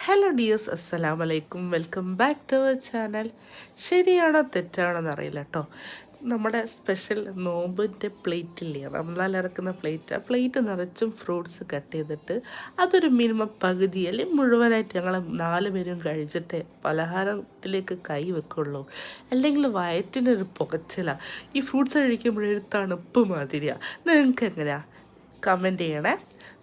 Hello dears, അസ്സലാമു അലൈക്കും. Welcome back to our channel. ശരിയാണോ തെറ്റാണോ എന്നറിയില്ല കേട്ടോ. നമ്മുടെ സ്പെഷ്യൽ നോമ്പിൻ്റെ പ്ലേറ്റില്ലേ, റംസാൻ ഇറക്കുന്ന പ്ലേറ്റ്, ആ പ്ലേറ്റ് നിറച്ചും ഫ്രൂട്ട്സ് കട്ട് ചെയ്തിട്ട് അതൊരു മിനിമം പകുതി അല്ലെങ്കിൽ മുഴുവനായിട്ട് ഞങ്ങൾ 4 പേരും കഴിച്ചിട്ടേ പലഹാരത്തിലേക്ക് കൈ വെക്കുള്ളൂ. അല്ലെങ്കിൽ വയറ്റിനൊരു പുകച്ചിലാണ്. ഈ ഫ്രൂട്ട്സ് കഴിക്കുമ്പോഴൊരു തണുപ്പ് മാതിരിയാണ്. നിങ്ങൾക്ക് എങ്ങനെയാണ്? കമൻറ്റ് ചെയ്യണേ.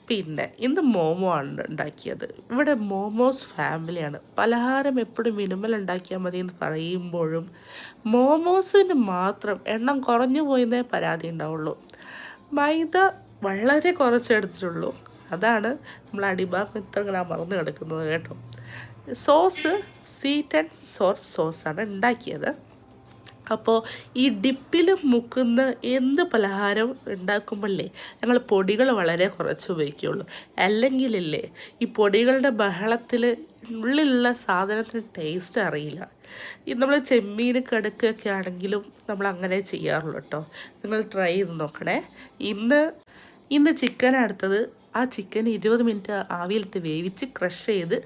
പിന്നെ ഇന്ന് മോമോ ആണ് ഉണ്ടാക്കിയത്. ഇവിടെ മോമോസ് ഫാമിലിയാണ്. പലഹാരം എപ്പോഴും മിനിമൽ ഉണ്ടാക്കിയാൽ മതി എന്ന് പറയുമ്പോഴും മോമോസിന് മാത്രം എണ്ണം കുറഞ്ഞു പോയെന്നേ പരാതി ഉണ്ടാവുള്ളൂ. മൈദ വളരെ കുറച്ചെടുത്തിട്ടുള്ളൂ. അതാണ് നമ്മൾ അടിഭാഗം ഇത്ര ഗ്രാം മറന്നു കിടക്കുന്നത് കേട്ടോ. സോസ് സ്വീറ്റ് ആൻഡ് സോർ സോസാണ് ഉണ്ടാക്കിയത്. അപ്പോൾ ഈ ഡിപ്പിൽ മുക്കുന്ന എന്ത് പലഹാരം ഉണ്ടാക്കുമ്പോഴല്ലേ ഞങ്ങൾ പൊടികൾ വളരെ കുറച്ച് ഉപയോഗിക്കുകയുള്ളൂ. അല്ലെങ്കിലല്ലേ ഈ പൊടികളുടെ ബഹളത്തിൽ ഉള്ളിലുള്ള സാധനത്തിന് ടേസ്റ്റ് അറിയില്ല. ഈ നമ്മൾ ചെമ്മീൻ കടുക്കൊക്കെ ആണെങ്കിലും നമ്മൾ അങ്ങനെ ചെയ്യാറുള്ളൂ കേട്ടോ. നിങ്ങൾ ട്രൈ ചെയ്ത് നോക്കണേ. ഇന്ന് ചിക്കൻ എടുത്തത്. ആ ചിക്കൻ 20 മിനിറ്റ് ആവിയിലിട്ട് വേവിച്ച് ക്രഷ് ചെയ്ത്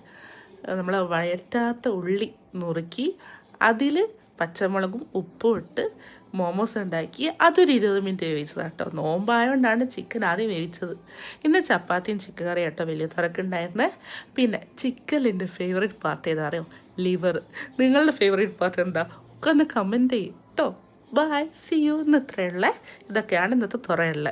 നമ്മൾ വഴറ്റാത്ത ഉള്ളി നുറുക്കി അതിൽ പച്ചമുളകും ഉപ്പും ഇട്ട് മോമോസ് ഉണ്ടാക്കി അതൊരു 20 മിനിറ്റ് വേവിച്ചതാണ് കേട്ടോ. നോമ്പായതുകൊണ്ടാണ് ചിക്കൻ ആദ്യം വേവിച്ചത്. ഇന്ന് ചപ്പാത്തിയും ചിക്കൻ കറിയും കേട്ടോ വലിയ തിരക്കുണ്ടായിരുന്നേ. പിന്നെ ചിക്കനിൻ്റെ ഫേവറേറ്റ് പാർട്ട് ഏതാ അറിയോ? ലിവർ. നിങ്ങളുടെ ഫേവറേറ്റ് പാർട്ട് എന്താ? ഒക്കെ ഒന്ന് കമൻറ്റ് ചെയ്യും കേട്ടോ. Bye, see you. ഇന്ന് ഇത്രയുള്ള ഇതൊക്കെയാണ് ഇന്നത്തെ തുറയുള്ള